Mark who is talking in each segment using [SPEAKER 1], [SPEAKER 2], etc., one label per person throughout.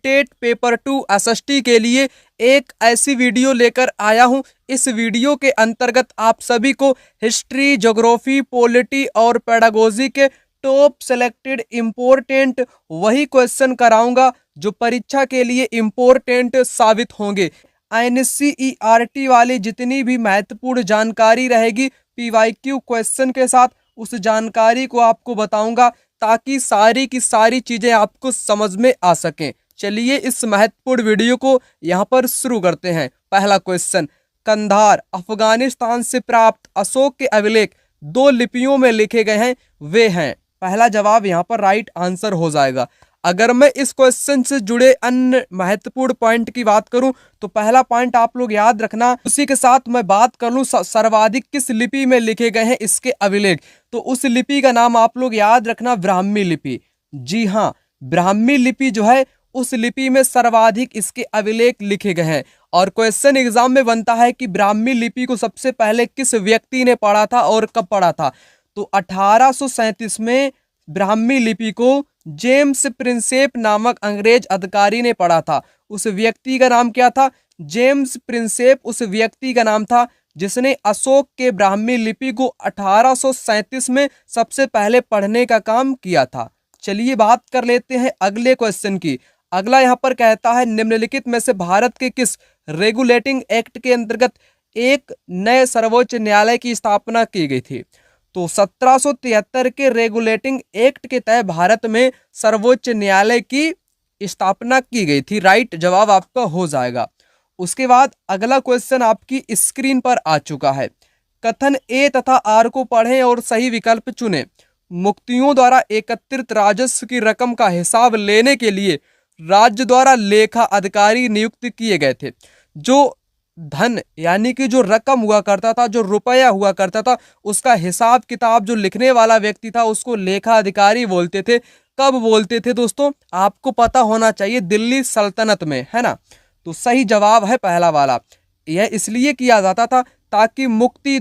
[SPEAKER 1] TET paper 2 SST के लिए एक ऐसी वीडियो लेकर आया हूं। इस वीडियो के अंतर्गत आप सभी को हिस्ट्री, ज्योग्राफी, पॉलिटी और पेडागोजी के टॉप सेलेक्टेड इम्पोर्टेंट वही क्वेश्चन कराऊंगा जो परीक्षा के लिए इम्पोर्टेंट साबित होंगे। एनसीईआरटी वाली जितनी भी महत्वपूर्ण जानकारी रहेगी पीवाईक्यू क्वेश्चन के साथ उस जानकारी को आपको बताऊंगा ताकि सारी की सारी चीजें आपको समझ में आ सकें। चलिए इस महत्वपूर्ण वीडियो को यहाँ पर शुरू करते हैं। पहला क्वेश्चन, कंधार अफगानिस्तान से प्राप्त अशोक के अभिलेख 2 लिपियों में लिखे गए हैं, वे हैं। पहला जवाब यहाँ पर राइट आंसर हो जाएगा। अगर मैं इस क्वेश्चन से जुड़े अन्य महत्वपूर्ण पॉइंट की बात करूं तो पहला पॉइंट आप लोग याद रखना। उसी के साथ मैं बात कर लूं सर्वाधिक किस लिपि में लिखे गए हैं इसके अभिलेख, तो उस लिपि का नाम आप लोग याद रखना, ब्राह्मी लिपि। जी हाँ, ब्राह्मी लिपि जो है उस लिपि में सर्वाधिक इसके अभिलेख लिखे गए हैं। और क्वेश्चन एग्जाम में बनता है कि ब्राह्मी लिपि को सबसे पहले किस व्यक्ति ने पढ़ा था और कब पढ़ा था, तो 1837 में ब्राह्मी लिपि को जेम्स प्रिंसेप नामक अंग्रेज अधिकारी ने पढ़ा था। उस व्यक्ति का नाम क्या था? जेम्स प्रिंसेप उस व्यक्ति का नाम था जिसने अशोक के ब्राह्मी लिपि को 1837 में सबसे पहले पढ़ने का काम किया था। चलिए बात कर लेते हैं अगले क्वेश्चन की। अगला यहाँ पर कहता है निम्नलिखित में से भारत के किस रेगुलेटिंग एक्ट के अंतर्गत एक नए सर्वोच्च न्यायालय की स्थापना की गई थी, तो 1773 के रेगुलेटिंग एक्ट के तहत भारत में सर्वोच्च न्यायालय की स्थापना की गई थी। राइट जवाब आपका हो जाएगा। उसके बाद अगला क्वेश्चन आपकी स्क्रीन पर आ चुका है। कथन ए तथा आर को पढ़ें और सही विकल्प चुनें। मुक्तियों द्वारा एकत्रित राजस्व की रकम का हिसाब लेने के लिए राज्य द्वारा लेखा अधिकारी नियुक्त किए गए थे। जो धन यानी कि जो रकम हुआ करता था, जो रुपया हुआ करता था, उसका हिसाब किताब जो लिखने वाला व्यक्ति था उसको लेखा अधिकारी बोलते थे। कब बोलते थे दोस्तों? आपको पता होना चाहिए, दिल्ली सल्तनत में, है ना। तो सही जवाब है पहला वाला। यह इसलिए किया जाता था ताकि मुक्ति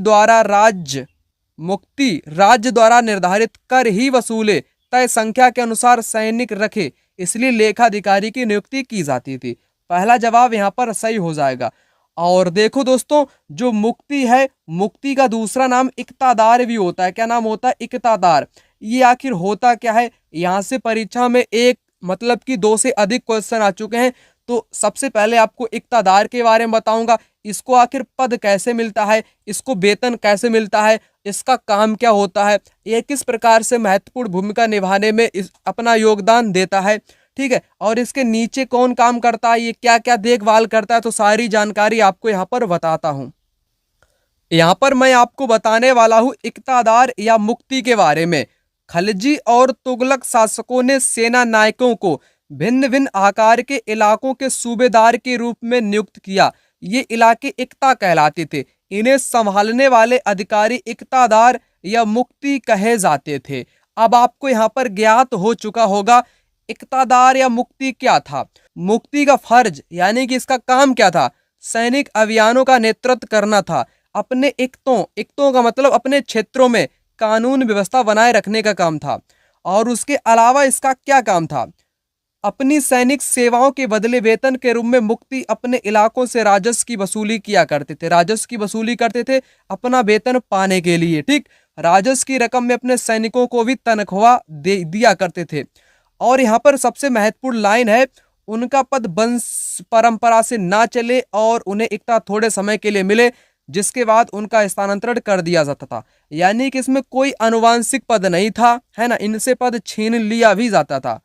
[SPEAKER 1] राज्य द्वारा निर्धारित कर ही वसूले, तय संख्या के अनुसार सैनिक रखे, इसलिए लेखाधिकारी की नियुक्ति की जाती थी। पहला जवाब यहाँ पर सही हो जाएगा। और देखो दोस्तों, जो मुक्ति है, मुक्ति का दूसरा नाम इक्तादार भी होता है। क्या नाम होता है? इक्तादार। ये आखिर होता क्या है? यहाँ से परीक्षा में एक मतलब कि 2 से अधिक क्वेश्चन आ चुके हैं। तो सबसे पहले आपको इक्तादार के बारे में बताऊंगा। इसको आखिर पद कैसे मिलता है, इसको वेतन कैसे मिलता है, इसका काम क्या होता है, यह किस प्रकार से महत्वपूर्ण भूमिका निभाने में अपना योगदान देता है, ठीक है, और इसके नीचे कौन काम करता है, ये क्या क्या देखभाल करता है, तो सारी जानकारी आपको यहाँ पर बताता हूँ। यहाँ पर मैं आपको बताने वाला हूँ इक्तादार या मुक्ति के बारे में। खलजी और तुगलक शासकों ने सेना नायकों को भिन्न भिन्न आकार के इलाकों के सूबेदार के रूप में नियुक्त किया। ये इलाके इक्ता कहलाते थे। इन्हें संभालने वाले अधिकारी इक्तादार या मुक्ति कहे जाते थे। अब आपको यहाँ पर ज्ञात हो चुका होगा इक्तादार या मुक्ति क्या था। मुक्ति का फर्ज यानी कि इसका काम क्या था? सैनिक अभियानों का नेतृत्व करना था। अपने इक्तों का मतलब अपने क्षेत्रों में कानून व्यवस्था बनाए रखने का काम था। और उसके अलावा इसका क्या काम था? अपनी सैनिक सेवाओं के बदले वेतन के रूप में मुक्ति अपने इलाकों से राजस्व की वसूली किया करते थे। राजस्व की वसूली करते थे अपना वेतन पाने के लिए, ठीक। राजस्व की रकम में अपने सैनिकों को भी तनख्वाह दिया करते थे। और यहाँ पर सबसे महत्वपूर्ण लाइन है, उनका पद वंश परंपरा से ना चले और उन्हें इक्ता थोड़े समय के लिए मिले, जिसके बाद उनका स्थानांतरण कर दिया जाता था। यानी कि इसमें कोई आनुवांशिक पद नहीं था, है ना, इनसे पद छीन लिया भी जाता था।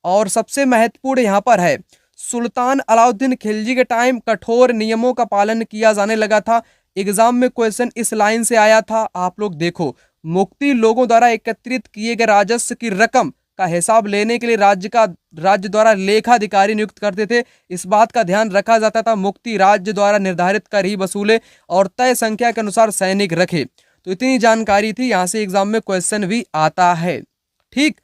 [SPEAKER 1] और सबसे महत्वपूर्ण यहाँ पर है, सुल्तान अलाउद्दीन खिलजी के टाइम कठोर नियमों का पालन किया जाने लगा था। एग्जाम में क्वेश्चन इस लाइन से आया था, आप लोग देखो, मुक्ति लोगों द्वारा एकत्रित किए गए राजस्व की रकम का हिसाब लेने के लिए राज्य द्वारा लेखाधिकारी नियुक्त करते थे। इस बात का ध्यान रखा जाता था मुक्ति राज्य द्वारा निर्धारित कर ही वसूले और तय संख्या के अनुसार सैनिक रखे। तो इतनी जानकारी थी, यहाँ से एग्जाम में क्वेश्चन भी आता है, ठीक।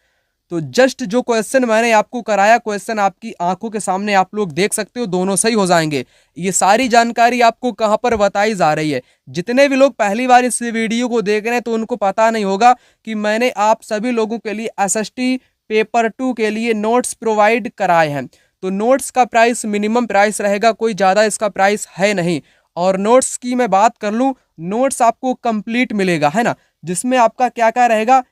[SPEAKER 1] तो जस्ट जो क्वेश्चन मैंने आपको कराया, क्वेश्चन आपकी आंखों के सामने आप लोग देख सकते हो, दोनों सही हो जाएंगे। ये सारी जानकारी आपको कहां पर बताई जा रही है। जितने भी लोग पहली बार इस वीडियो को देख रहे हैं तो उनको पता नहीं होगा कि मैंने आप सभी लोगों के लिए एसएसटी पेपर 2 के लिए नोट्स प्रोवाइड कराए हैं। तो नोट्स का प्राइस मिनिमम प्राइस रहेगा, कोई ज़्यादा इसका प्राइस है नहीं। और नोट्स की मैं बात कर लूँ, नोट्स आपको कंप्लीट मिलेगा, है ना, जिसमें आपका क्या क्या रहेगा,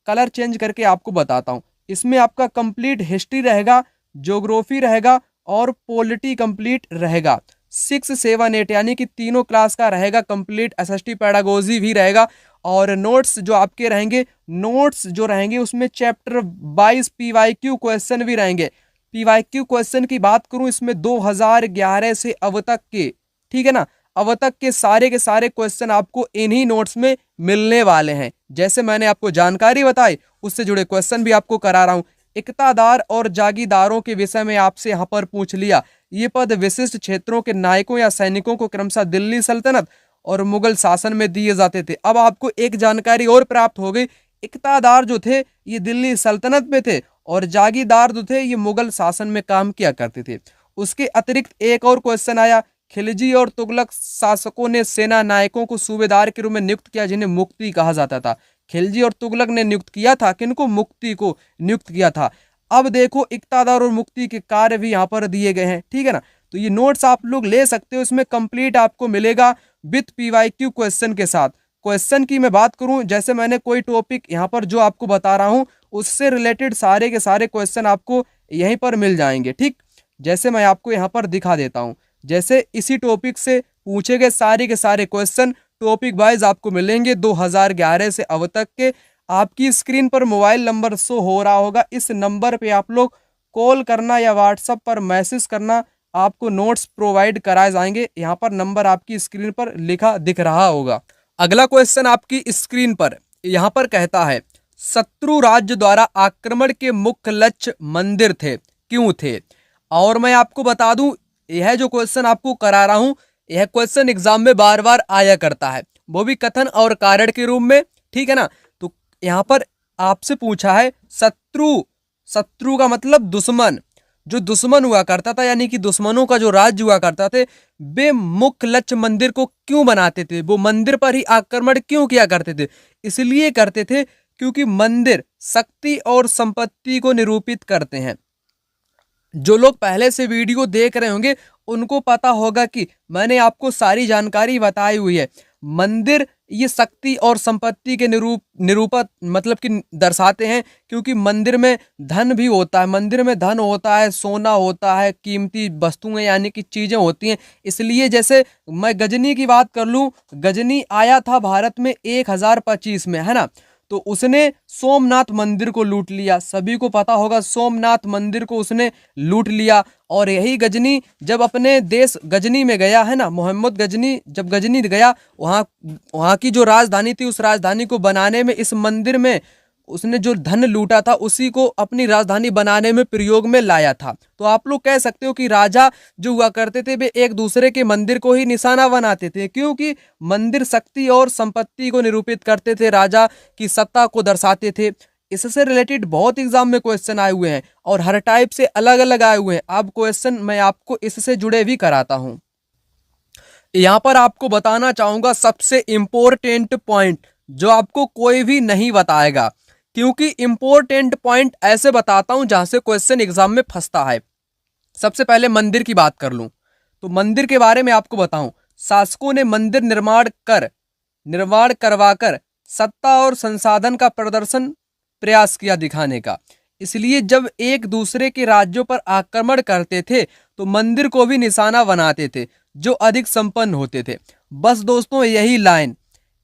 [SPEAKER 1] कलर चेंज करके आपको बताता हूँ। इसमें आपका कंप्लीट हिस्ट्री रहेगा, ज्योग्राफी रहेगा और पॉलिटी कंप्लीट रहेगा। 6, 7, 8 यानी कि तीनों क्लास का रहेगा कंप्लीट। एसएसटी पेडागोजी भी रहेगा। और नोट्स जो आपके रहेंगे, नोट्स जो रहेंगे उसमें चैप्टर 22 पीवाईक्यू क्वेश्चन भी रहेंगे। पीवाईक्यू क्वेश्चन की बात करूं, इसमें 2011 से अब तक के, ठीक है ना, अब तक के सारे क्वेश्चन आपको इन्हीं नोट्स में मिलने वाले हैं। जैसे मैंने आपको जानकारी बताई, उससे जुड़े क्वेश्चन भी आपको करा रहा हूं। इक्तादार और जागीरदारों के विषय में आपसे यहाँ पर पूछ लिया। ये पद विशिष्ट क्षेत्रों के नायकों या सैनिकों को क्रमशः दिल्ली सल्तनत और मुगल शासन में दिए जाते थे। अब आपको एक जानकारी और प्राप्त हो गई, इक्तादार जो थे ये दिल्ली सल्तनत में थे और जागीरदार जो थे ये मुगल शासन में काम किया करते थे। उसके अतिरिक्त एक और क्वेश्चन आया, खिलजी और तुगलक शासकों ने सेना नायकों को सूबेदार के रूप में नियुक्त किया जिन्हें मुक्ति कहा जाता था। खिलजी और तुगलक ने नियुक्त किया था, किनको? मुक्ति को नियुक्त किया था। अब देखो इक्तादार और मुक्ति के कार्य भी यहाँ पर दिए गए हैं, ठीक है ना। तो ये नोट्स आप लोग ले सकते हो, इसमें कंप्लीट आपको मिलेगा विथ पीवाईक्यू क्वेश्चन के साथ। क्वेश्चन की मैं बात करूं, जैसे मैंने कोई टॉपिक यहाँ पर जो आपको बता रहा हूं उससे रिलेटेड सारे के सारे क्वेश्चन आपको यहीं पर मिल जाएंगे, ठीक। जैसे मैं आपको यहाँ पर दिखा देता हूँ, जैसे इसी टॉपिक से पूछे गए सारे के सारे क्वेश्चन टॉपिक वाइज आपको मिलेंगे 2011 से अब तक के। आपकी स्क्रीन पर मोबाइल नंबर शो हो रहा होगा, इस नंबर पे आप लोग कॉल करना या व्हाट्सएप पर मैसेज करना, आपको नोट्स प्रोवाइड कराए जाएंगे। यहाँ पर नंबर आपकी स्क्रीन पर लिखा दिख रहा होगा। अगला क्वेश्चन आपकी स्क्रीन पर यहाँ पर कहता है, शत्रु राज्य द्वारा आक्रमण के मुख्य लक्ष्य मंदिर थे, क्यों थे? और मैं आपको बता दूं, यह जो क्वेश्चन आपको करा रहा हूं, यह क्वेश्चन एग्जाम में बार बार आया करता है, वो भी कथन और कारण के रूप में, ठीक है ना। तो यहाँ पर आपसे पूछा है शत्रु, शत्रु का मतलब दुश्मन, जो दुश्मन हुआ करता था यानी कि दुश्मनों का जो राज्य हुआ करता थे, वे मुख्य लक्ष्य मंदिर को क्यों बनाते थे, वो मंदिर पर ही आक्रमण क्यों किया करते थे? इसलिए करते थे क्योंकि मंदिर शक्ति और संपत्ति को निरूपित करते हैं। जो लोग पहले से वीडियो देख रहे होंगे उनको पता होगा कि मैंने आपको सारी जानकारी बताई हुई है। मंदिर ये शक्ति और संपत्ति के निरूपत मतलब कि दर्शाते हैं, क्योंकि मंदिर में धन भी होता है, मंदिर में धन होता है, सोना होता है, कीमती वस्तुएं यानी कि चीजें होती हैं। इसलिए जैसे मैं गजनी की बात कर लूं, गजनी आया था भारत में 1025 में, है ना। तो उसने सोमनाथ मंदिर को लूट लिया, सभी को पता होगा सोमनाथ मंदिर को उसने लूट लिया। और यही गजनी जब अपने देश गजनी में गया, है ना, मोहम्मद गजनी जब गजनी गया, वहाँ की जो राजधानी थी, उस राजधानी को बनाने में, इस मंदिर में उसने जो धन लूटा था उसी को अपनी राजधानी बनाने में प्रयोग में लाया था। तो आप लोग कह सकते हो कि राजा जो हुआ करते थे वे एक दूसरे के मंदिर को ही निशाना बनाते थे, क्योंकि मंदिर शक्ति और संपत्ति को निरूपित करते थे, राजा की सत्ता को दर्शाते थे। इससे रिलेटेड बहुत एग्जाम में क्वेश्चन आए हुए हैं और हर टाइप से अलग अलग आए हुए हैं। अब क्वेश्चन मैं आपको इससे जुड़े भी कराता हूँ। यहाँ पर आपको बताना चाहूंगा सबसे इंपॉर्टेंट पॉइंट जो आपको कोई भी नहीं बताएगा, क्योंकि इंपॉर्टेंट पॉइंट ऐसे बताता हूं जहां से क्वेश्चन एग्जाम में फंसता है। सबसे पहले मंदिर की बात कर लूं तो मंदिर के बारे में आपको बताऊं, शासकों ने मंदिर निर्माण करवाकर सत्ता और संसाधन का प्रदर्शन प्रयास किया दिखाने का। इसलिए जब एक दूसरे के राज्यों पर आक्रमण करते थे तो मंदिर को भी निशाना बनाते थे जो अधिक संपन्न होते थे। बस दोस्तों यही लाइन,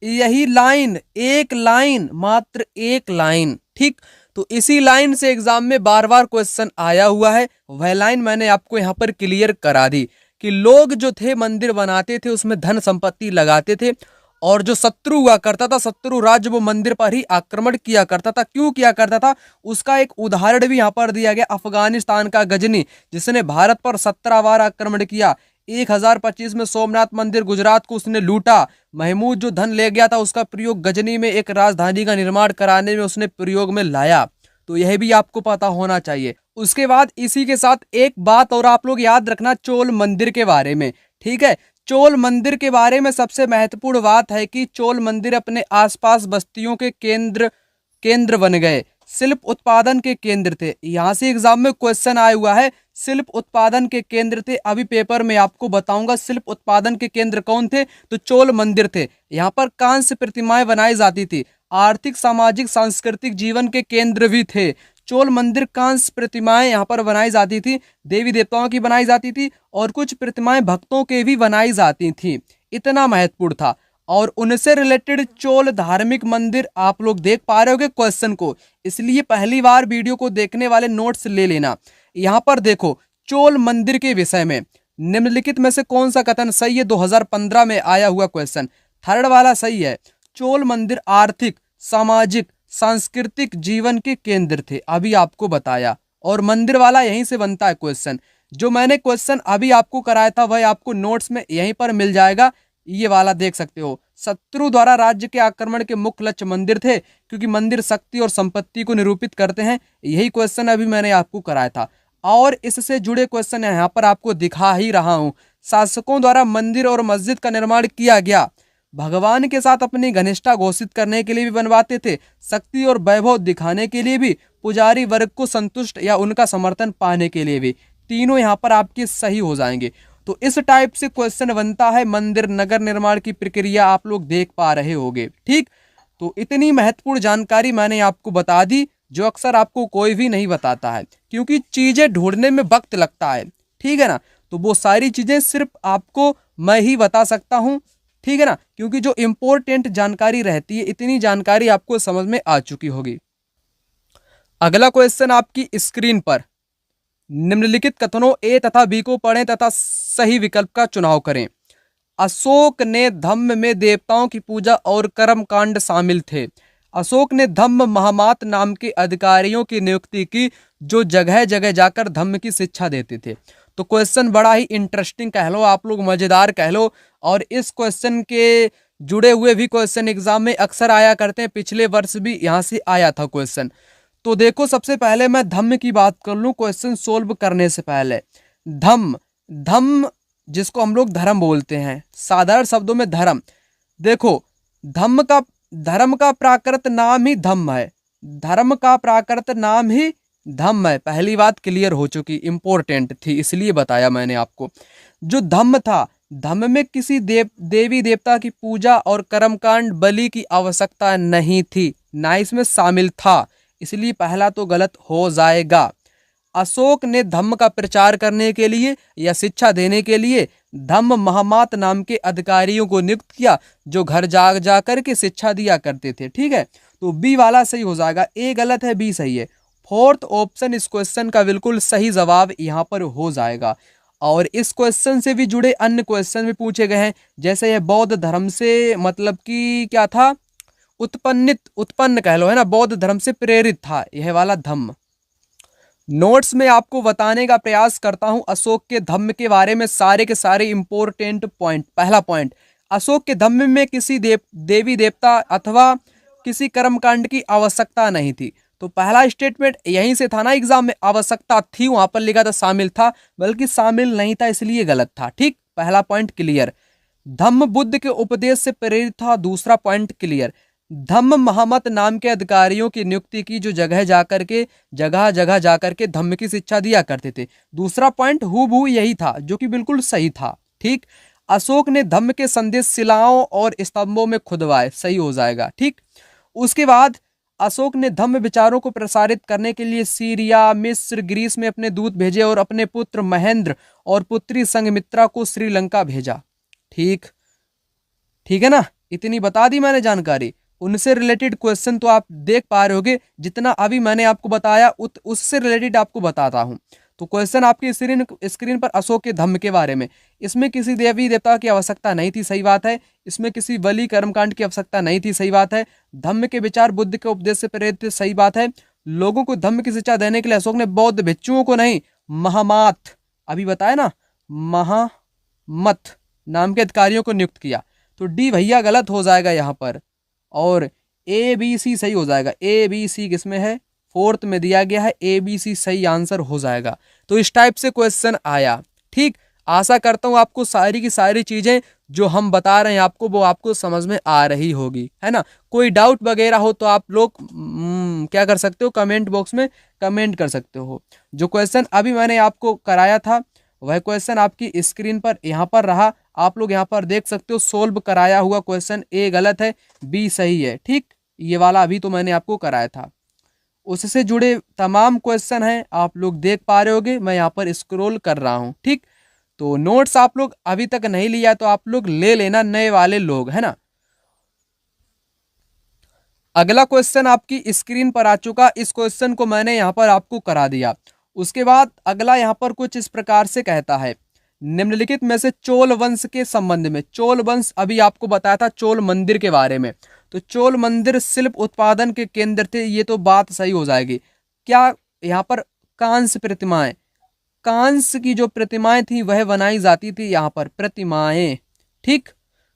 [SPEAKER 1] एक लाइन, मात्र एक लाइन, ठीक। तो इसी लाइन से एग्जाम में बार बार क्वेश्चन आया हुआ है। वह लाइन मैंने आपको यहाँ पर क्लियर करा दी कि लोग जो थे मंदिर बनाते थे उसमें धन संपत्ति लगाते थे, और जो शत्रु हुआ करता था, शत्रु राज्य, वो मंदिर पर ही आक्रमण किया करता था। क्यों किया करता था उसका एक उदाहरण भी यहाँ पर दिया गया, अफगानिस्तान का गजनी जिसने भारत पर 17 बार आक्रमण किया। 1025 में सोमनाथ मंदिर गुजरात को उसने लूटा। महमूद जो धन ले गया था उसका प्रयोग गजनी में एक राजधानी का निर्माण कराने में उसने प्रयोग में लाया। तो यह भी आपको पता होना चाहिए। उसके बाद इसी के साथ एक बात और आप लोग याद रखना चोल मंदिर के बारे में, ठीक है। चोल मंदिर के बारे में सबसे महत्वपूर्ण बात है कि चोल मंदिर अपने आसपास बस्तियों के केंद्र बन गए, शिल्प उत्पादन के केंद्र थे। यहाँ से एग्जाम में क्वेश्चन आया हुआ है शिल्प उत्पादन के केंद्र थे। अभी पेपर में आपको बताऊंगा शिल्प उत्पादन के केंद्र कौन थे, तो चोल मंदिर थे। यहाँ पर कांस्य प्रतिमाएं बनाई जाती थी। आर्थिक, सामाजिक, सांस्कृतिक जीवन के केंद्र भी थे। चोल मंदिर कांस्य प्रतिमाएं यहाँ पर बनाई जाती थी, देवी देवताओं की बनाई जाती थी और कुछ प्रतिमाएं भक्तों के भी बनाई जाती थी। इतना महत्वपूर्ण था। और उनसे रिलेटेड चोल धार्मिक मंदिर आप लोग देख पा रहे होगे क्वेश्चन को, इसलिए पहली बार वीडियो को देखने वाले नोट्स ले लेना। यहाँ पर देखो चोल मंदिर के विषय में निम्नलिखित में से कौन सा कथन सही है। 2015 में आया हुआ क्वेश्चन, थर्ड वाला सही है। चोल मंदिर आर्थिक, सामाजिक, सांस्कृतिक जीवन के केंद्र थे, अभी आपको बताया। और मंदिर वाला यहीं से बनता है क्वेश्चन। जो मैंने क्वेश्चन अभी आपको कराया था वह आपको नोट्स में यहीं पर मिल जाएगा, ये वाला देख सकते हो। शत्रु द्वारा राज्य के आक्रमण के मुख्य लक्ष्य मंदिर थे, क्योंकि मंदिर शक्ति और संपत्ति को निरूपित करते हैं। यही क्वेश्चन अभी मैंने आपको कराया था। और इससे जुड़े क्वेश्चन यहाँ पर आपको दिखा ही रहा हूँ। शासकों द्वारा मंदिर और मस्जिद का निर्माण किया गया। भगवान के साथ अपनी घनिष्ठता घोषित करने के लिए भी बनवाते थे, शक्ति और वैभव दिखाने के लिए भी, पुजारी वर्ग को संतुष्ट या उनका समर्थन पाने के लिए भी। तीनों यहाँ पर आपके सही हो जाएंगे। तो इस टाइप से क्वेश्चन बनता है। मंदिर नगर निर्माण की प्रक्रिया आप लोग देख पा रहे होंगे। ठीक, तो इतनी महत्वपूर्ण जानकारी मैंने आपको बता दी, जो अक्सर आपको कोई भी नहीं बताता है, क्योंकि चीजें ढूंढने में वक्त लगता है। ठीक है ना, तो वो सारी चीजें सिर्फ आपको मैं ही बता सकता हूं। ठीक है ना, क्योंकि जो इंपॉर्टेंट जानकारी रहती है, इतनी जानकारी आपको समझ में आ चुकी होगी। अगला क्वेश्चन आपकी स्क्रीन पर, निम्नलिखित कथनों ए तथा बी को पढ़ें तथा सही विकल्प का चुनाव करें। अशोक ने धम्म में देवताओं की पूजा और कर्म कांड शामिल थे। अशोक ने धम्म महामात नाम के अधिकारियों की नियुक्ति की, जो जगह जगह जाकर धम्म की शिक्षा देते थे। तो क्वेश्चन बड़ा ही इंटरेस्टिंग कह लो, आप लोग मजेदार कह लो। और इस क्वेश्चन के जुड़े हुए भी क्वेश्चन एग्जाम में अक्सर आया करते हैं। पिछले वर्ष भी यहाँ से आया था क्वेश्चन। तो देखो, सबसे पहले मैं धम्म की बात कर लूं क्वेश्चन सोल्व करने से पहले। धम्म, धम्म जिसको हम लोग धर्म बोलते हैं, साधारण शब्दों में धर्म। देखो, धर्म का प्राकृत नाम ही धम्म है। धर्म का प्राकृत नाम ही धम्म है। पहली बात क्लियर हो चुकी, इंपॉर्टेंट थी इसलिए बताया मैंने आपको। जो धम्म था, धम्म में किसी देवी देवता की पूजा और कर्मकांड बलि की आवश्यकता नहीं थी, ना इसमें शामिल था, इसलिए पहला तो गलत हो जाएगा। अशोक ने धम्म का प्रचार करने के लिए या शिक्षा देने के लिए धम्म महामात नाम के अधिकारियों को नियुक्त किया, जो घर जा करके शिक्षा दिया करते थे। ठीक है, तो बी वाला सही हो जाएगा। ए गलत है, बी सही है। फोर्थ ऑप्शन इस क्वेश्चन का बिल्कुल सही जवाब यहाँ पर हो जाएगा। और इस क्वेश्चन से भी जुड़े अन्य क्वेश्चन भी पूछे गए हैं, जैसे यह बौद्ध धर्म से मतलब कि क्या था, उत्पन्न कह लो, है ना, बौद्ध धर्म से प्रेरित था यह वाला धम्म। नोट्स में आपको बताने का प्रयास करता हूं अशोक के धम्म के बारे में सारे के सारे इंपॉर्टेंट पॉइंट। पहला पॉइंट, अशोक के धम्म में किसी देवी देवता अथवा किसी कर्मकांड की आवश्यकता नहीं थी। तो पहला स्टेटमेंट यहीं से था ना एग्जाम में, आवश्यकता थी वहां पर लिखा था शामिल था, बल्कि शामिल नहीं था, इसलिए गलत था। ठीक, पहला पॉइंट क्लियर। धम्म बुद्ध के उपदेश से प्रेरित था, दूसरा पॉइंट क्लियर। धम्म महामत नाम के अधिकारियों की नियुक्ति की, जो जगह जगह जाकर के धम्म की शिक्षा दिया करते थे, दूसरा पॉइंट हूबहू यही था, जो कि बिल्कुल सही था। ठीक, अशोक ने धम्म के संदेश शिलाओं और स्तंभों में खुदवाए, सही हो जाएगा। ठीक, उसके बाद अशोक ने धम्म विचारों को प्रसारित करने के लिए सीरिया, मिस्र, ग्रीस में अपने दूत भेजे और अपने पुत्र महेंद्र और पुत्री संघमित्रा को श्रीलंका भेजा। ठीक, ठीक है ना, इतनी बता दी मैंने जानकारी। उनसे रिलेटेड क्वेश्चन तो आप देख पा रहे होगे, जितना अभी मैंने आपको बताया उससे रिलेटेड आपको बताता हूं। तो क्वेश्चन आपकी स्क्रीन पर अशोक के धम्म के बारे में, इसमें किसी देवी देवता की आवश्यकता नहीं थी, सही बात है। इसमें किसी बलि कर्मकांड की आवश्यकता नहीं थी, सही बात है। धम्म के विचार बुद्ध के उपदेश से प्रेरित थे, सही बात है। लोगों को धम्म की शिक्षा देने के लिए अशोक ने बौद्ध भिक्षुओं को नहीं, महामात, अभी बताया ना, महामत नाम के अधिकारियों को नियुक्त किया। तो डी भैया गलत हो जाएगा यहाँ पर, और ए बी सी सही हो जाएगा। ए बी सी किसमें है, फोर्थ में दिया गया है, ए बी सी सही आंसर हो जाएगा। तो इस टाइप से क्वेश्चन आया। ठीक, आशा करता हूँ आपको सारी की सारी चीज़ें जो हम बता रहे हैं आपको वो आपको समझ में आ रही होगी, है ना। कोई डाउट वगैरह हो तो आप लोग क्या कर सकते हो, कमेंट बॉक्स में कमेंट कर सकते हो। जो क्वेश्चन अभी मैंने आपको कराया था वह क्वेश्चन आपकी स्क्रीन पर यहाँ पर रहा, आप लोग यहाँ पर देख सकते हो। सोल्व कराया हुआ क्वेश्चन ए गलत है, बी सही है, ठीक। ये वाला अभी तो मैंने आपको कराया था, उससे जुड़े तमाम क्वेश्चन हैं, आप लोग देख पा रहे होगे। मैं यहाँ पर स्क्रॉल कर रहा हूँ, ठीक। तो नोट्स आप लोग अभी तक नहीं लिया तो आप लोग ले लेना, नए वाले लोग, है ना। अगला क्वेश्चन आपकी स्क्रीन पर आ चुका, इस क्वेश्चन को मैंने यहाँ पर आपको करा दिया। उसके बाद अगला यहाँ पर कुछ इस प्रकार से कहता है, निम्नलिखित में से चोल वंश के संबंध में, चोल वंश अभी आपको बताया था चोल मंदिर के बारे में, तो चोल मंदिर शिल्प उत्पादन के केंद्र थे, ये तो बात सही हो जाएगी। क्या यहाँ पर कांस्य प्रतिमाएं, कांस्य की जो प्रतिमाएं थी वह बनाई जाती थी यहाँ पर प्रतिमाएं, ठीक।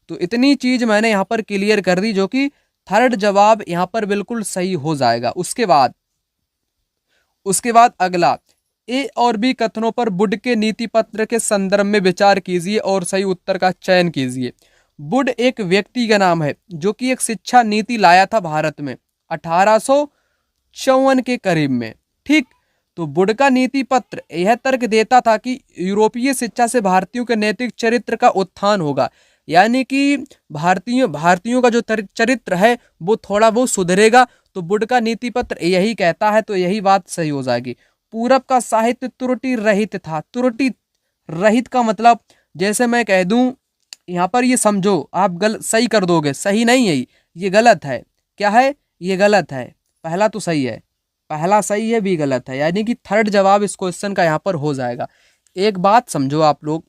[SPEAKER 1] तो इतनी चीज मैंने यहाँ पर क्लियर कर दी, जो कि थर्ड जवाब यहाँ पर बिल्कुल सही हो जाएगा। उसके बाद अगला, ए और बी कथनों पर वुड के नीति पत्र के संदर्भ में विचार कीजिए और सही उत्तर का चयन कीजिए। वुड एक व्यक्ति का नाम है जो कि एक शिक्षा नीति लाया था भारत में 1854 के करीब में, ठीक। तो वुड का नीति पत्र यह तर्क देता था कि यूरोपीय शिक्षा से भारतीयों के नैतिक चरित्र का उत्थान होगा, यानी कि भारतीयों का जो चरित्र है वो थोड़ा वो सुधरेगा। तो वुड का नीति पत्र यही कहता है, तो यही बात सही हो जाएगी। पूरब का साहित्य त्रुटि रहित था, त्रुटि रहित का मतलब जैसे मैं कह दूं यहाँ पर, ये समझो आप सही कर दोगे, सही नहीं है ये गलत है। क्या है, ये गलत है। पहला तो सही है, पहला सही है, बी गलत है, यानी कि थर्ड जवाब इस क्वेश्चन का यहाँ पर हो जाएगा। एक बात समझो आप लोग,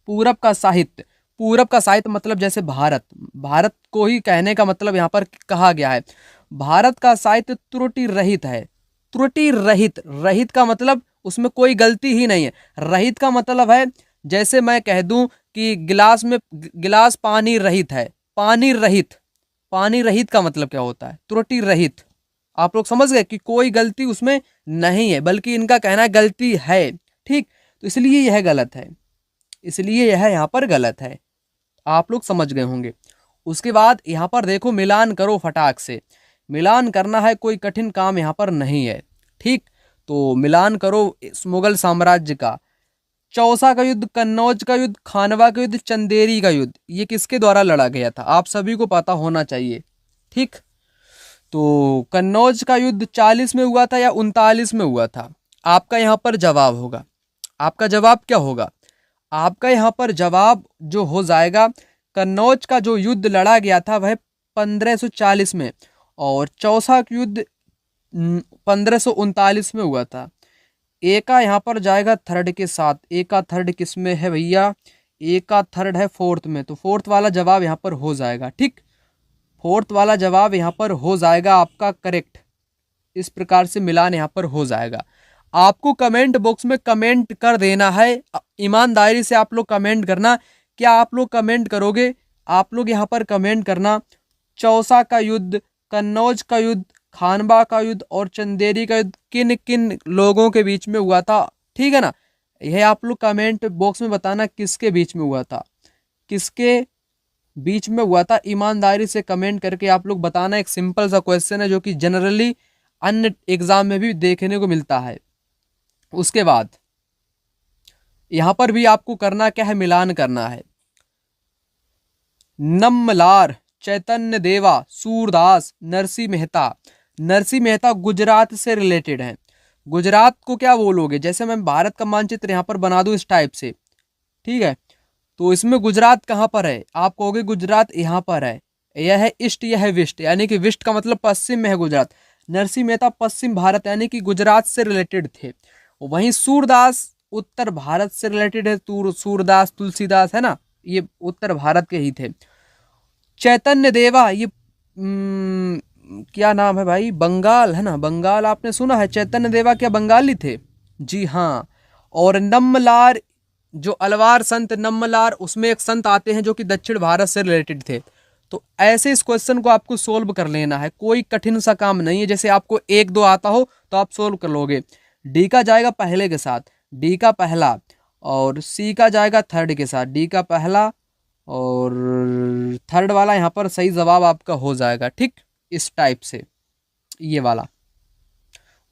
[SPEAKER 1] पूरब का साहित्य, पूरब का साहित्य मतलब जैसे भारत, भारत को ही कहने का मतलब यहाँ पर कहा गया है। भारत का साहित्य त्रुटि रहित है, त्रुटि रहित, रहित का मतलब उसमें कोई गलती ही नहीं है। रहित का मतलब है जैसे मैं कह दूं कि गिलास पानी रहित है, पानी रहित, पानी रहित का मतलब क्या होता है, त्रुटि रहित। आप लोग समझ गए कि कोई गलती उसमें नहीं है, बल्कि इनका कहना गलती है, ठीक। तो इसलिए यह गलत है, इसलिए यह यहाँ पर गलत है, आप लोग समझ गए होंगे। उसके बाद यहाँ पर देखो, मिलान करो फटाक से, मिलान करना है, कोई कठिन काम यहाँ पर नहीं है, ठीक। तो मिलान करो मुगल साम्राज्य का, चौसा का युद्ध, कन्नौज का युद्ध, खानवा का युद्ध, चंदेरी का युद्ध, ये किसके द्वारा लड़ा गया था, आप सभी को पता होना चाहिए, ठीक। तो कन्नौज का युद्ध 40 में हुआ था या 39 में हुआ था, आपका यहाँ पर जवाब होगा। आपका जवाब क्या होगा, आपका यहाँ पर जवाब जो हो जाएगा, कन्नौज का जो युद्ध लड़ा गया था वह 1540 में, और चौसा का युद्ध 1539 में हुआ था। ए का यहाँ पर जाएगा थर्ड के साथ, ए का थर्ड किस में है भैया, ए का थर्ड है फोर्थ में, तो फोर्थ वाला जवाब यहाँ पर हो जाएगा, ठीक। फोर्थ वाला जवाब यहाँ पर हो जाएगा आपका करेक्ट। इस प्रकार से मिलान यहाँ पर हो जाएगा। आपको कमेंट बॉक्स में कमेंट कर देना है, ईमानदारी से आप लोग कमेंट करना। क्या आप लोग कमेंट करोगे, आप लोग यहाँ पर कमेंट करना, चौसा का युद्ध, कन्नौज का युद्ध, खानवा का युद्ध और चंदेरी का युद्ध किन किन लोगों के बीच में हुआ था, ठीक है ना। यह आप लोग कमेंट बॉक्स में बताना किसके बीच में हुआ था, किसके बीच में हुआ था, ईमानदारी से कमेंट करके आप लोग बताना। एक सिंपल सा क्वेश्चन है जो कि जनरली अन्य एग्जाम में भी देखने को मिलता है। उसके बाद यहां पर भी आपको करना क्या है, मिलान करना है। नम्मलार, चैतन्य देवा, सूरदास, नरसिंह मेहता। नरसिंह मेहता गुजरात से रिलेटेड हैं। गुजरात को क्या बोलोगे, जैसे मैं भारत का मानचित्र यहाँ पर बना दूं इस टाइप से, ठीक है। तो इसमें गुजरात कहाँ पर है, आप कहोगे गुजरात यहाँ पर है, यह है ईस्ट, यह है वेस्ट, यानी कि वेस्ट का मतलब पश्चिम में है गुजरात। नरसिंह मेहता पश्चिम भारत यानी कि गुजरात से रिलेटेड थे। वहीं सूरदास उत्तर भारत से रिलेटेड है, सूरदास तुलसीदास है ना, ये उत्तर भारत के ही थे। चैतन्य देवा ये क्या नाम है भाई, बंगाल है ना, बंगाल आपने सुना है। चैतन्य देवा क्या बंगाली थे, जी हाँ। और नम्मलार, जो अलवार संत नम्मलार, उसमें एक संत आते हैं जो कि दक्षिण भारत से रिलेटेड थे। तो ऐसे इस क्वेश्चन को आपको सोल्व कर लेना है, कोई कठिन सा काम नहीं है। जैसे आपको एक दो आता हो तो आप सोल्व कर लोगे। डी का जाएगा पहले के साथ, डी का पहला, और सी का जाएगा थर्ड के साथ, डी का पहला और थर्ड वाला यहाँ पर सही जवाब आपका हो जाएगा। ठीक, इस टाइप से ये वाला।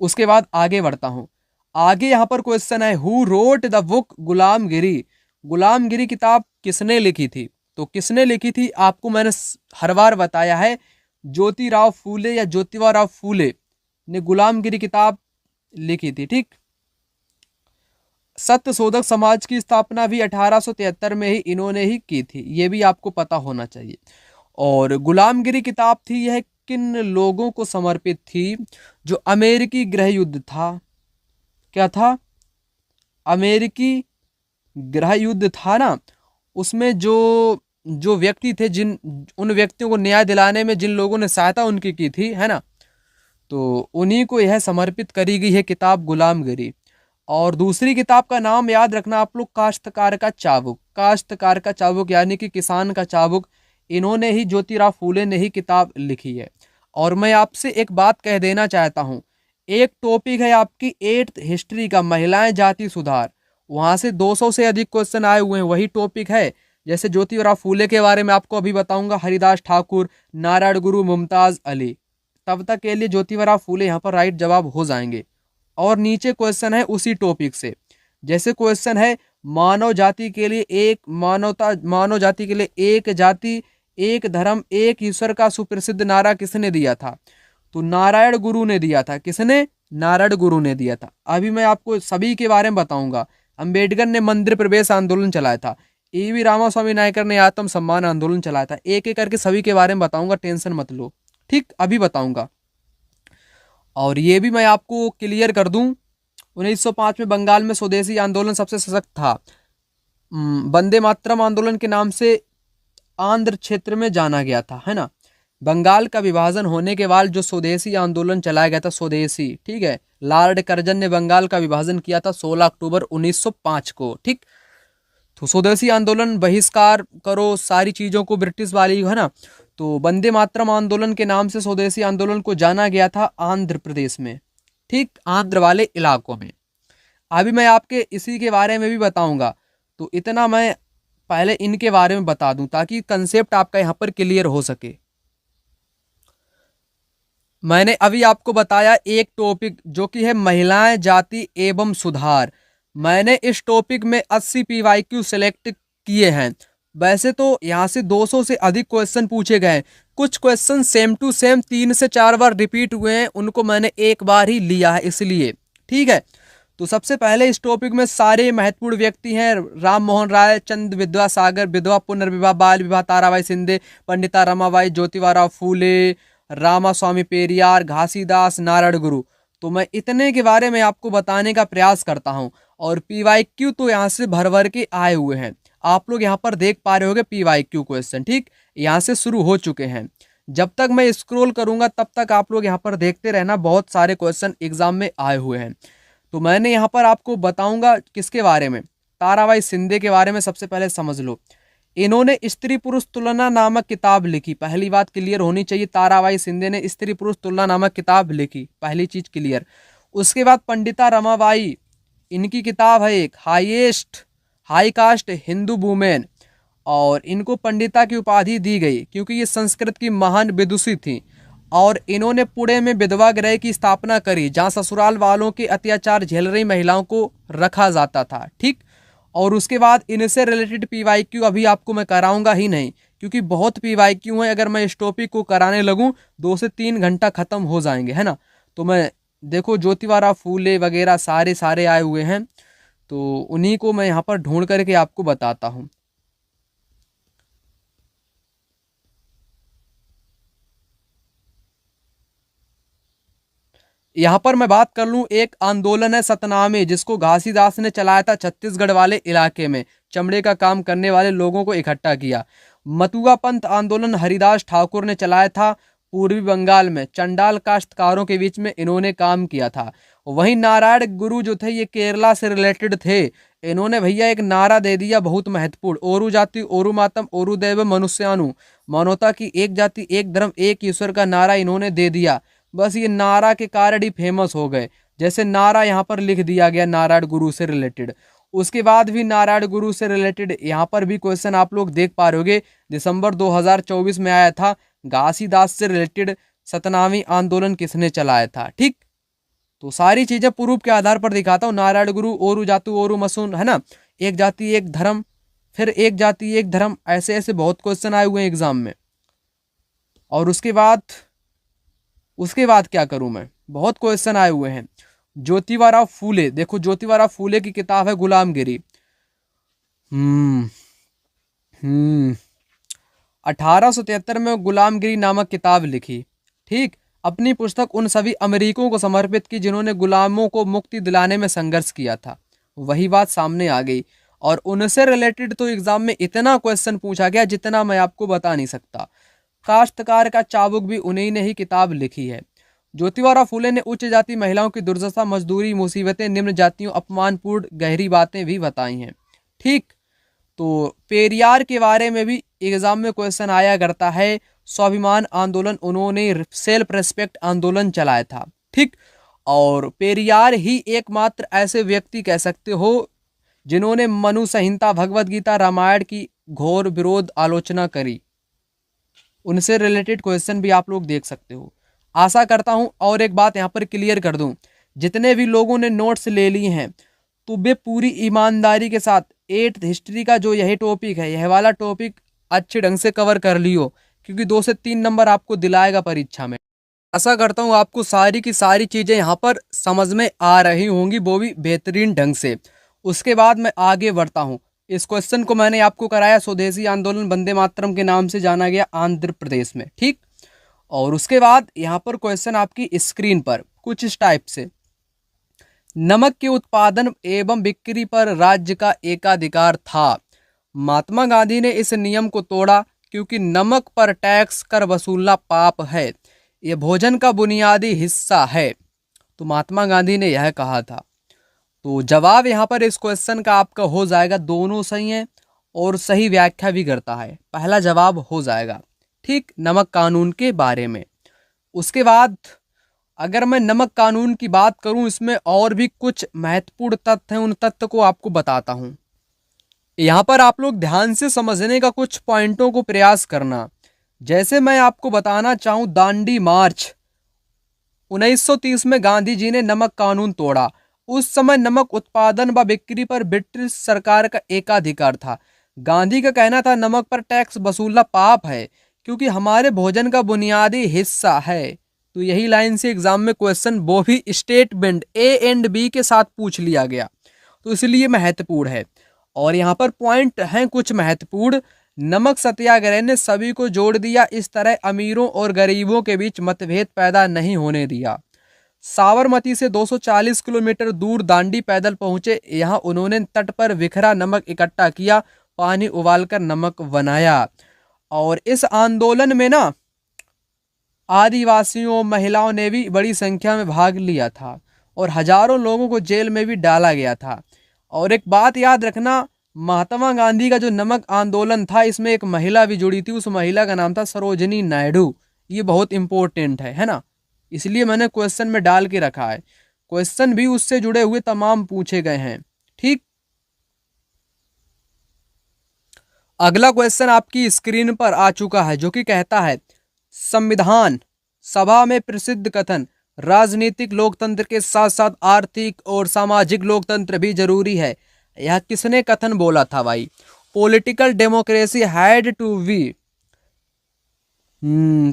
[SPEAKER 1] उसके बाद आगे बढ़ता हूँ। आगे यहाँ पर क्वेश्चन है, हु रोट द बुक गुलामगिरी। गुलामगिरी किताब किसने लिखी थी? तो किसने लिखी थी आपको मैंने हर बार बताया है, ज्योतिराव फूले या ज्योतिबा फूले ने गुलामगिरी किताब लिखी थी। ठीक, सत्य शोधक समाज की स्थापना भी 1873 में ही इन्होंने ही की थी, ये भी आपको पता होना चाहिए। और गुलामगिरी किताब थी यह किन लोगों को समर्पित थी? जो अमेरिकी गृह युद्ध था, क्या था? अमेरिकी गृह युद्ध था ना, उसमें जो जो व्यक्ति थे, जिन उन व्यक्तियों को न्याय दिलाने में जिन लोगों ने सहायता उनकी की थी, है ना, तो उन्हीं को यह समर्पित करी गई है किताब गुलामगिरी। और दूसरी किताब का नाम याद रखना आप लोग, काश्तकार का चाबुक। काश्तकार का चाबुक यानी कि किसान का चाबुक, इन्होंने ही, ज्योतिराव फूले ने ही किताब लिखी है। और मैं आपसे एक बात कह देना चाहता हूँ, एक टॉपिक है आपकी 8th हिस्ट्री का, महिलाएं जाति सुधार, वहां से 200 से अधिक क्वेश्चन आए हुए हैं, वही टॉपिक है। जैसे ज्योतिराव फूले के बारे में आपको अभी बताऊंगा, हरिदास ठाकुर, नारायण गुरु, मुमताज अली, तब तक के लिए ज्योतिराव फूले यहाँ पर राइट जवाब हो जाएंगे। और नीचे क्वेश्चन है उसी टॉपिक से, जैसे क्वेश्चन है, मानव जाति के लिए मानव जाति के लिए एक जाति एक धर्म एक ईश्वर का सुप्रसिद्ध नारा किसने दिया था? तो नारायण गुरु ने दिया था। किसने? नारायण गुरु ने दिया था। अभी मैं आपको सभी के बारे में बताऊंगा। अंबेडकर ने मंदिर प्रवेश आंदोलन चलाया था, ईवी रामास्वामी नायकर ने आत्म सम्मान आंदोलन चलाया था। एक एक करके सभी के बारे में बताऊंगा, टेंशन मत लो। ठीक, अभी बताऊंगा। और ये भी मैं आपको क्लियर कर दूं, 1905 में बंगाल में स्वदेशी आंदोलन सबसे सशक्त था। वंदे मातरम आंदोलन के नाम से आंध्र क्षेत्र में जाना गया था, है ना। बंगाल का विभाजन होने के बाद जो स्वदेशी आंदोलन चलाया गया था, स्वदेशी, ठीक है, लॉर्ड कर्जन ने बंगाल का विभाजन किया था 16 अक्टूबर 1905 को। ठीक, तो स्वदेशी आंदोलन, बहिष्कार करो सारी चीजों को ब्रिटिश वाली, है ना। तो वंदे मातरम आंदोलन के नाम से स्वदेशी आंदोलन को जाना गया था आंध्र प्रदेश में, ठीक, आंध्र वाले इलाकों में। अभी मैं आपके इसी के बारे में भी बताऊंगा, तो इतना मैं पहले इनके बारे में बता दूं ताकि कंसेप्ट आपका यहां पर क्लियर हो सके। मैंने अभी आपको बताया एक टॉपिक जो कि है महिलाएं जाति एवं सुधार। मैंने इस टॉपिक में 80 PYQ सिलेक्ट किए हैं। वैसे तो यहाँ से 200 से अधिक क्वेश्चन पूछे गए हैं, कुछ क्वेश्चन सेम टू सेम 3 से 4 बार रिपीट हुए हैं, उनको मैंने एक बार ही लिया है इसलिए। ठीक है, तो सबसे पहले इस टॉपिक में सारे महत्वपूर्ण व्यक्ति हैं, राम मोहन राय, चंद विद्यासागर, विधवा पुनर्विवाह, बाल विवाह, ताराबाई शिंदे, पंडिता रमाबाई, ज्योतिबा फूले, रामास्वामी पेरियार, घासीदास, नारायण गुरु। तो मैं इतने के बारे में आपको बताने का प्रयास करता हूं। और PYQ तो यहाँ से भर भर के आए हुए हैं, आप लोग यहाँ पर देख पा रहे होंगे PYQ क्वेश्चन, ठीक, यहाँ से शुरू हो चुके हैं। जब तक मैं स्क्रॉल करूंगा तब तक आप लोग यहाँ पर देखते रहना, बहुत सारे क्वेश्चन एग्जाम में आए हुए हैं। तो मैंने यहाँ पर आपको बताऊंगा किसके बारे में, ताराबाई शिंदे के बारे में। सबसे पहले समझ लो, इन्होंने स्त्री पुरुष तुलना नामक किताब लिखी, पहली बात क्लियर होनी चाहिए, ताराबाई शिंदे ने स्त्री पुरुष तुलना नामक किताब लिखी, पहली चीज क्लियर। उसके बाद पंडिता रमाबाई, इनकी किताब है एक हाई कास्ट हिंदू वुमेन, और इनको पंडिता की उपाधि दी गई क्योंकि ये संस्कृत की महान विदुषी थी। और इन्होंने पुणे में विधवा गृह की स्थापना करी, जहां ससुराल वालों के अत्याचार झेल रही महिलाओं को रखा जाता था। ठीक, और उसके बाद इनसे रिलेटेड PYQ अभी आपको मैं कराऊंगा ही नहीं, क्योंकि बहुत PYQ है, अगर मैं इस टॉपिक को कराने लगूं 2 से 3 घंटा खत्म हो जाएंगे, है ना। तो मैं देखो, ज्योतिबा फूले वगैरह सारे आए हुए हैं, तो उन्हीं को मैं यहाँ पर ढूंढ करके आपको बताता हूँ। यहाँ पर मैं बात कर लूं, एक आंदोलन है सतनामे, जिसको घासीदास ने चलाया था छत्तीसगढ़ वाले इलाके में, चमड़े का काम करने वाले लोगों को इकट्ठा किया। मतुआ पंथ आंदोलन हरिदास ठाकुर ने चलाया था पूर्वी बंगाल में, चंडाल काश्तकारों के बीच में इन्होंने काम किया था। वहीं नारायण गुरु जो थे ये केरला से रिलेटेड थे, इन्होंने भैया एक नारा दे दिया बहुत महत्वपूर्ण, ओरु जाति ओरु मातम ओरु देव मनुष्यानु, मानवता की एक जाति एक धर्म एक ईश्वर का नारा इन्होंने दे दिया। बस ये नारा के कारण ही फेमस हो गए, जैसे नारा यहाँ पर लिख दिया गया नारायण गुरु से रिलेटेड। उसके बाद भी नारायण गुरु से रिलेटेड यहाँ पर भी क्वेश्चन आप लोग देख पा रहे होगे, दिसंबर 2024 में आया था। घासीदास से रिलेटेड सतनामी आंदोलन किसने चलाया था, ठीक। तो सारी चीजें प्रूफ के आधार पर दिखाता हूँ। नारायण गुरु, ओरू जातु ओरू मसून, है ना, एक जाति एक धर्म, फिर एक जाति एक धर्म, ऐसे ऐसे बहुत क्वेश्चन आए हुए हैं एग्जाम में। और उसके बाद क्या करूं मैं, बहुत क्वेश्चन आए हुए हैं। ज्योतिबा फूले, देखो ज्योतिबा फूले की किताब है गुलामगिरी। 1873 में गुलामगिरी नामक किताब लिखी, ठीक। अपनी पुस्तक उन सभी अमेरिकियों को समर्पित की जिन्होंने गुलामों को मुक्ति दिलाने में संघर्ष किया था। वही बात सामने आ गई। और उनसे रिलेटेड तो एग्जाम में इतना क्वेश्चन पूछा गया जितना मैं आपको बता नहीं सकता। काश्तकार का चाबुक भी उन्हीं ने ही किताब लिखी है। ज्योतिबा फूले ने उच्च जाति महिलाओं की दुर्दशा, मजदूरी, मुसीबतें, निम्न जातियों, अपमानपूर्ण गहरी बातें भी बताई हैं, ठीक। तो पेरियार के बारे में भी एग्जाम में क्वेश्चन आया करता है। स्वाभिमान आंदोलन, उन्होंने सेल्फ रेस्पेक्ट आंदोलन चलाया था, ठीक। और पेरियार ही एकमात्र ऐसे व्यक्ति कह सकते हो जिन्होंने मनु संहिता, भगवद गीता, रामायण की घोर विरोध आलोचना करी। उनसे रिलेटेड क्वेश्चन भी आप लोग देख सकते हो। आशा करता हूं और एक बात यहां पर क्लियर कर दूं, जितने भी लोगों ने नोट्स ले लिए हैं तो वे पूरी ईमानदारी के साथ 8th हिस्ट्री का जो यही टॉपिक है, यह वाला टॉपिक अच्छे ढंग से कवर कर लियो, क्योंकि 2 से 3 नंबर आपको दिलाएगा परीक्षा में। आशा करता हूँ आपको सारी की सारी चीज़ें यहाँ पर समझ में आ रही होंगी, वो भी बेहतरीन ढंग से। उसके बाद मैं आगे बढ़ता हूँ। इस क्वेश्चन को मैंने आपको कराया, स्वदेशी आंदोलन वंदे मातरम के नाम से जाना गया आंध्र प्रदेश में, ठीक। और उसके बाद यहाँ पर क्वेश्चन आपकी स्क्रीन पर कुछ इस टाइप से, नमक के उत्पादन एवं बिक्री पर राज्य का एकाधिकार था। महात्मा गांधी ने इस नियम को तोड़ा क्योंकि नमक पर टैक्स कर वसूलना पाप है, यह भोजन का बुनियादी हिस्सा है। तो महात्मा गांधी ने यह कहा था। तो जवाब यहाँ पर इस क्वेश्चन का आपका हो जाएगा, दोनों सही हैं और सही व्याख्या भी करता है। पहला जवाब हो जाएगा, ठीक, नमक कानून के बारे में। उसके बाद अगर मैं नमक कानून की बात करूं, इसमें और भी कुछ महत्वपूर्ण तथ्य हैं, उन तथ्य को आपको बताता हूं। यहाँ पर आप लोग ध्यान से समझने का कुछ पॉइंटों को प्रयास करना। जैसे मैं आपको बताना चाहूं, दांडी मार्च 1930 में गांधी जी ने नमक कानून तोड़ा। उस समय नमक उत्पादन व बिक्री पर ब्रिटिश सरकार का एकाधिकार था। गांधी का कहना था नमक पर टैक्स वसूलना पाप है क्योंकि हमारे भोजन का बुनियादी हिस्सा है। तो यही लाइन से एग्जाम में क्वेश्चन, वो भी स्टेटमेंट ए एंड बी के साथ पूछ लिया गया, तो इसलिए महत्वपूर्ण है। और यहाँ पर पॉइंट हैं कुछ महत्वपूर्ण। नमक सत्याग्रह ने सभी को जोड़ दिया, इस तरह अमीरों और गरीबों के बीच मतभेद पैदा नहीं होने दिया। साबरमती से 240 किलोमीटर दूर दांडी पैदल पहुंचे। यहाँ उन्होंने तट पर बिखरा नमक इकट्ठा किया, पानी उबालकर नमक बनाया। और इस आंदोलन में ना आदिवासियों, महिलाओं ने भी बड़ी संख्या में भाग लिया था और हजारों लोगों को जेल में भी डाला गया था। और एक बात याद रखना, महात्मा गांधी का जो नमक आंदोलन था, इसमें एक महिला भी जुड़ी थी। उस महिला का नाम था सरोजिनी नायडू। ये बहुत इंपॉर्टेंट है ना, इसलिए मैंने क्वेश्चन में डाल के रखा है। क्वेश्चन भी उससे जुड़े हुए तमाम पूछे गए हैं, ठीक। अगला क्वेश्चन आपकी स्क्रीन पर आ चुका है, जो कि कहता है संविधान सभा में प्रसिद्ध कथन, राजनीतिक लोकतंत्र के साथ साथ आर्थिक और सामाजिक लोकतंत्र भी जरूरी है, यह किसने कथन बोला था भाई? Political democracy had to be.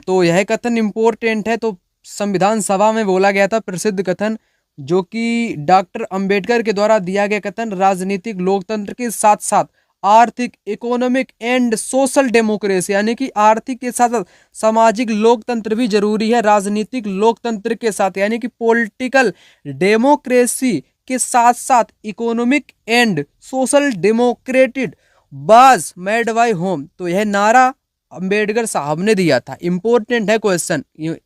[SPEAKER 1] तो यह कथन इंपॉर्टेंट है। तो संविधान सभा में बोला गया था प्रसिद्ध कथन, जो कि डॉक्टर अंबेडकर के द्वारा दिया गया कथन, राजनीतिक लोकतंत्र के साथ साथ आर्थिक, इकोनॉमिक एंड सोशल डेमोक्रेसी, यानी कि आर्थिक के साथ साथ सामाजिक लोकतंत्र भी जरूरी है। राजनीतिक लोकतंत्र के साथ यानी कि पॉलिटिकल डेमोक्रेसी के साथ साथ economic and social democratic was made by home. तो यह नारा अंबेडकर साहब ने दिया था। इंपॉर्टेंट है क्वेश्चन,